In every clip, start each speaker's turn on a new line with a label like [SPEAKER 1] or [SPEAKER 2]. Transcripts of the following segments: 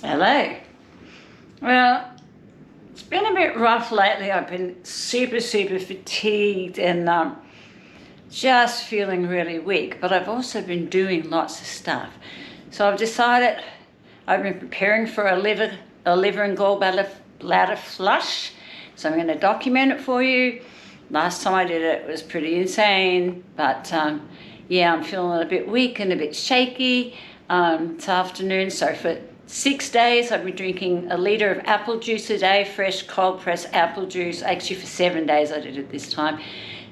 [SPEAKER 1] Hello. Well, it's been a bit rough lately. I've been super fatigued and just feeling really weak, but I've also been doing lots of stuff. So I've decided I've been preparing for a liver and gallbladder flush. So I'm going to document it for you. Last time I did it, it was pretty insane, but yeah, I'm feeling a bit weak and a bit shaky this afternoon. So for 6 days, I've been drinking 1 litre of apple juice a day, fresh cold pressed apple juice. Actually, for 7 days I did it this time.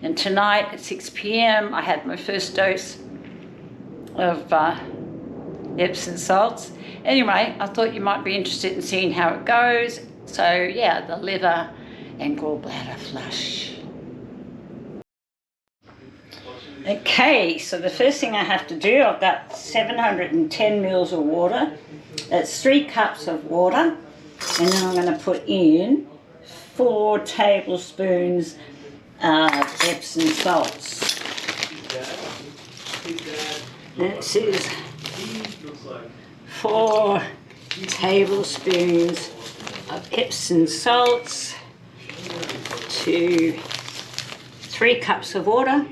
[SPEAKER 1] And tonight at 6 p.m, I had my first dose of Epsom salts. Anyway, I thought you might be interested in seeing how it goes. So yeah, the liver and gallbladder flush. Okay, so the first thing I have to do, I've got 710 mils of water. That's 3 cups of water. And then I'm going to put in 4 tablespoons of Epsom salts. This is 4 tablespoons of Epsom salts to 3 cups of water,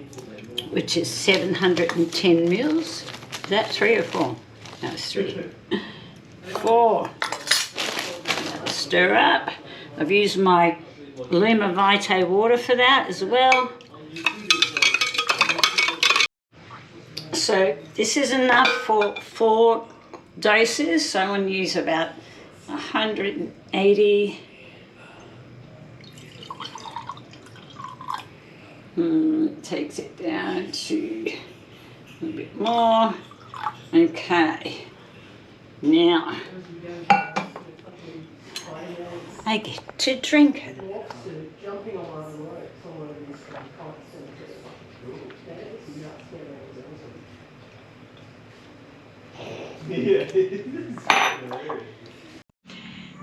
[SPEAKER 1] which is 710 mils. Is that 3 or 4? No, it's 3. 4. Stir up. I've used my Luma Vitae water for that as well. So this is enough for 4 doses. So I'm going to use about 180. Takes it down to a bit more. Okay. Now I get to drink it.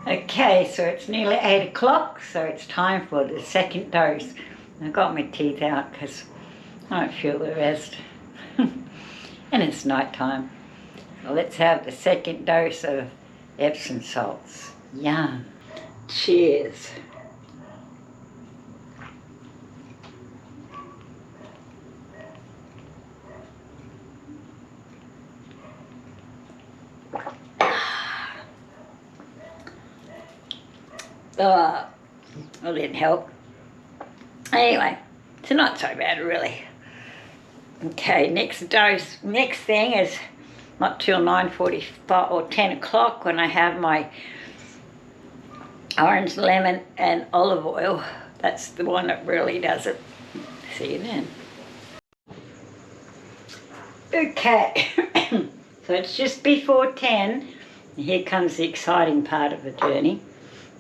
[SPEAKER 1] Okay, so it's nearly 8 o'clock, so it's time for the second dose. I've got my teeth out because I don't feel the rest. And it's night time. So let's have the second dose of Epsom salts. Yum. Cheers. That didn't help. Anyway, it's not so bad really. Okay, next dose. Next thing is not till 9:45 or 10 o'clock when I have my orange, lemon and olive oil. That's the one that really does it. See you then. Okay, so it's just before 10. And here comes the exciting part of the journey.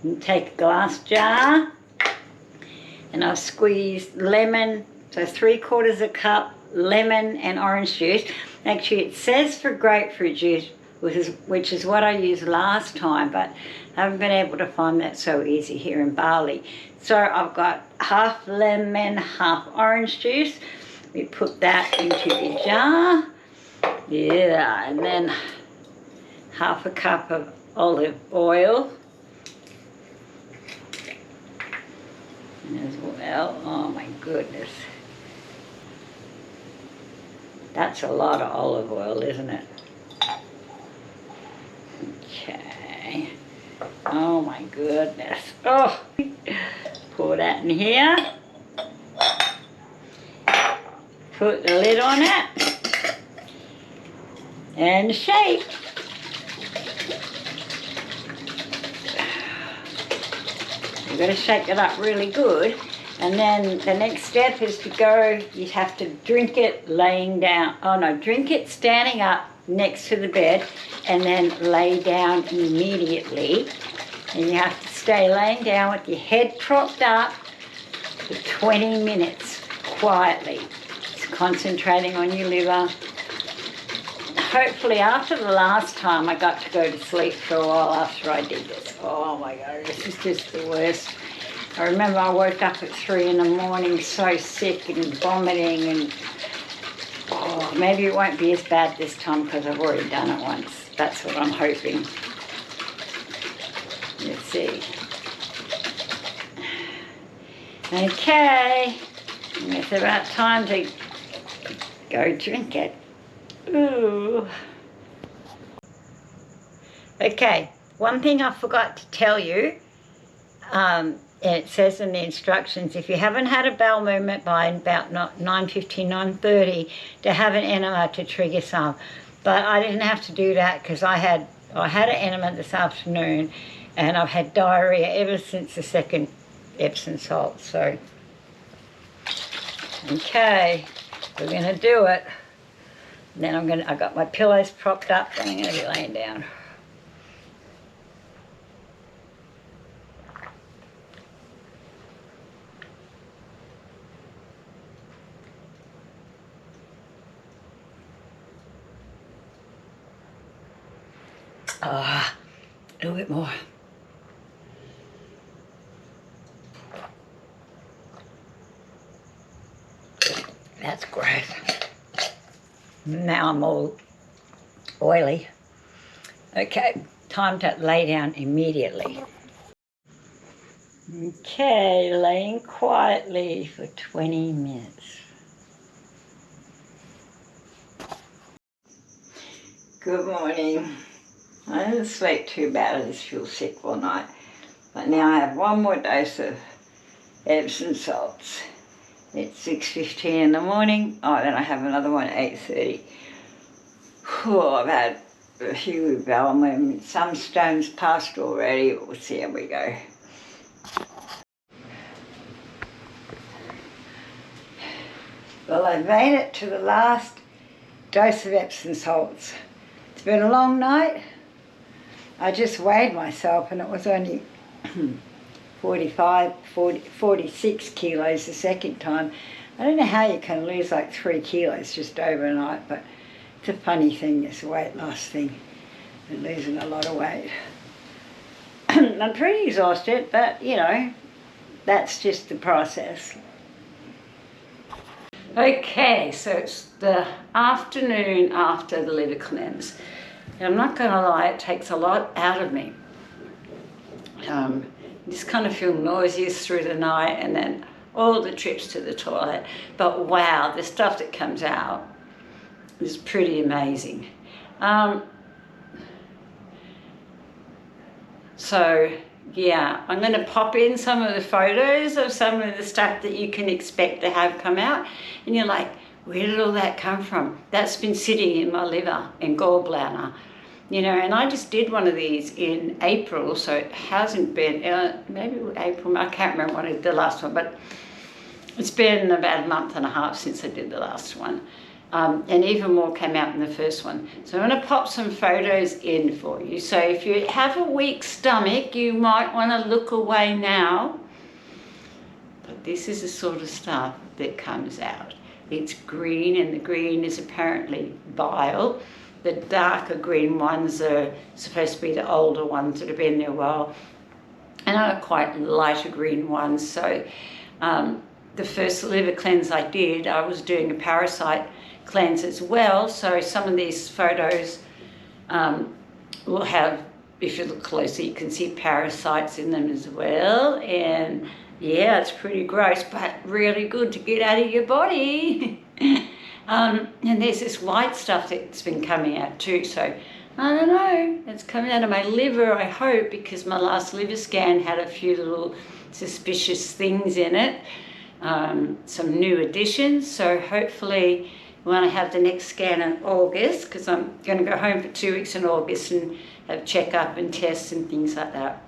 [SPEAKER 1] You take a glass jar and I've squeezed lemon, so 3/4 cup lemon and orange juice. Actually, it says for grapefruit juice, which is what I used last time, but I haven't been able to find that so easy here in Bali. So I've got half lemon, half orange juice. We put that into the jar. Yeah, and then half a cup of olive oil. As well. Oh my goodness. That's a lot of olive oil, isn't it? Okay. Oh my goodness. Oh, pour that in here. Put the lid on it. And shake. You've got to shake it up really good. And then the next step is to go, you have to drink it laying down. Oh no, drink it standing up next to the bed and then lay down immediately. And you have to stay laying down with your head propped up for 20 minutes quietly. It's concentrating on your liver. Hopefully after the last time I got to go to sleep for a while after I did this. Oh my God, this is just the worst. I remember I woke up at 3 in the morning so sick and vomiting, and oh, maybe it won't be as bad this time because I've already done it once. That's what I'm hoping. see. Okay, it's about time to go drink it. Ooh. Okay, one thing I forgot to tell you, it says in the instructions, if you haven't had a bowel movement by about 9:15, 9:30, to have an enema to trigger some. But I didn't have to do that because I had an enema this afternoon, and I've had diarrhea ever since the second Epsom salt. So, okay, we're gonna do it. And then I got my pillows propped up, and I'm gonna be laying down. A little bit more. That's great. Now I'm all oily. Okay, time to lay down immediately. Okay, laying quietly for 20 minutes. Good morning. I didn't sleep too bad. I just feel sick all night. But now I have one more dose of Epsom salts. It's 6:15 in the morning. Oh, then I have another one at 8:30. Oh, I've had a few bowel movements. Some stones passed already. We'll see how we go. Well, I've made it to the last dose of Epsom salts. It's been a long night. I just weighed myself and it was only 46 kilos the second time. I don't know how you can lose like 3 kilos just overnight, but it's a funny thing, this weight loss thing. Been losing a lot of weight. I'm pretty exhausted, but you know, that's just the process. Okay, so it's the afternoon after the liver cleanse. And I'm not going to lie, it takes a lot out of me. Just kind of feel nauseous through the night and then all the trips to the toilet. But wow, the stuff that comes out is pretty amazing. So yeah, I'm going to pop in some of the photos of some of the stuff that you can expect to have come out. And you're like, where did all that come from? That's been sitting in my liver and gallbladder. You know, and I just did one of these in April, so it hasn't been, maybe April, I can't remember when I did the last one, but it's been about a month and a half since I did the last one. And even more came out in the first one. So I'm going to pop some photos in for you. So if you have a weak stomach, you might want to look away now. But this is the sort of stuff that comes out. It's green, and the green is apparently bile. The darker green ones are supposed to be the older ones that have been there a while. And I got quite lighter green ones. So the first liver cleanse I did, I was doing a parasite cleanse as well. So some of these photos will have, if you look closely, you can see parasites in them as well. And yeah, it's pretty gross, but really good to get out of your body. And there's this white stuff that's been coming out too, so I don't know, it's coming out of my liver, I hope, because my last liver scan had a few little suspicious things in it, some new additions. So hopefully when I have the next scan in August, because I'm going to go home for 2 weeks in August and have check-up and tests and things like that.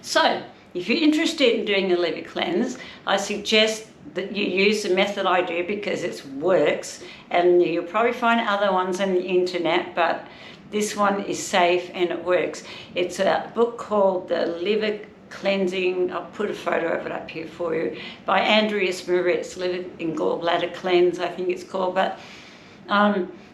[SPEAKER 1] So if you're interested in doing a liver cleanse, I suggest that you use the method I do because it works, and you'll probably find other ones on the internet, but this one is safe and it works. It's a book called The Liver Cleansing, I'll put a photo of it up here for you, by Andreas, Moritz, Liver and Gallbladder Cleanse, I think it's called. But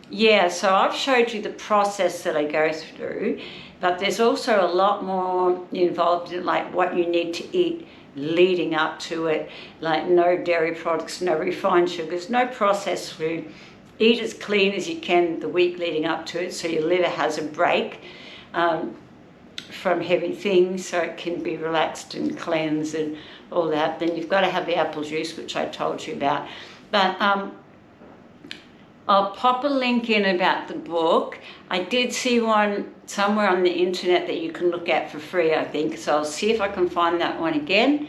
[SPEAKER 1] yeah, so I've showed you the process that I go through, but there's also a lot more involved in like what you need to eat leading up to it, like no dairy products, no refined sugars, no processed food. Eat as clean as you can the week leading up to it so your liver has a break from heavy things, so it can be relaxed and cleansed and all that. Then you've got to have the apple juice, which I told you about. But I'll pop a link in about the book. I did see one somewhere on the internet that you can look at for free, I think. So I'll see if I can find that one again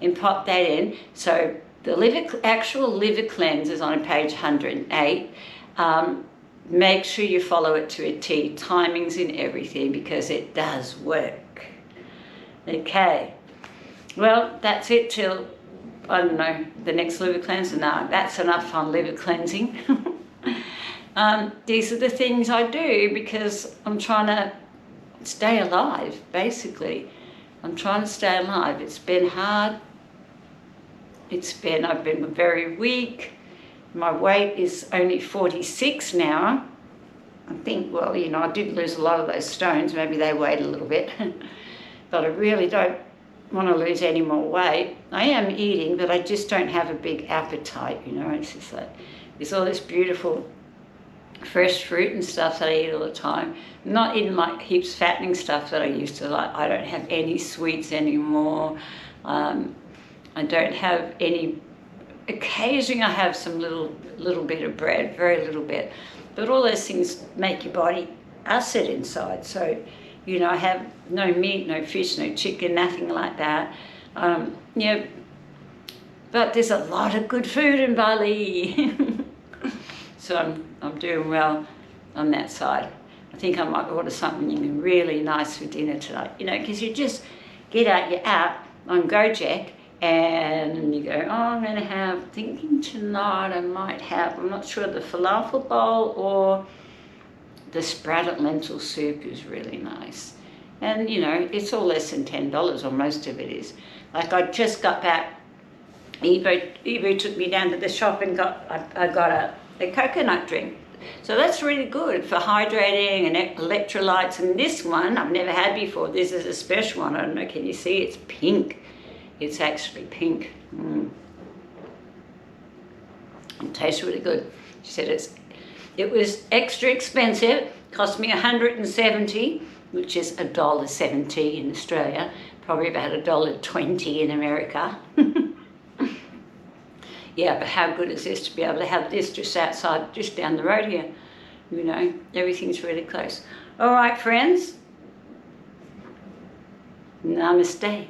[SPEAKER 1] and pop that in. So the actual liver cleanse is on page 108. Make sure you follow it to a T. Timings and everything, because it does work. Okay. Well, that's it till, I don't know, the next liver cleanse. No, that's enough on liver cleansing. These are the things I do because I'm trying to stay alive, basically. I'm trying to stay alive. It's been hard. I've been very weak. My weight is only 46 now. I think, well, you know, I did lose a lot of those stones. Maybe they weighed a little bit. But I really don't want to lose any more weight. I am eating, but I just don't have a big appetite, you know. It's just like, there's all this beautiful fresh fruit and stuff that I eat all the time. Not eating like heaps fattening stuff that I used to like. I don't have any sweets anymore. I don't have any. Occasionally I have some little bit of bread, very little bit, but all those things make your body acid inside. So, you know, I have no meat, no fish, no chicken, nothing like that. Yeah, but there's a lot of good food in Bali. So I'm doing well on that side. I think I might order something really nice for dinner tonight, you know, because you just get out your app on Gojek and you go, oh, I'm going to have, thinking tonight I might have, I'm not sure, the falafel bowl or the sprouted lentil soup is really nice. And, you know, it's all less than $10, or most of it is. Like, I just got back, Evo took me down to the shop and I got a coconut drink. So that's really good for hydrating and electrolytes. And this one I've never had before. This is a special one. I don't know, can you see? It's pink. It's actually pink. It tastes really good. She said it was extra expensive. Cost me $170, which is $1.70 in Australia. Probably about $1.20 in America. Yeah, but how good is this to be able to have this just outside, just down the road here? You know, everything's really close. All right, friends. Namaste.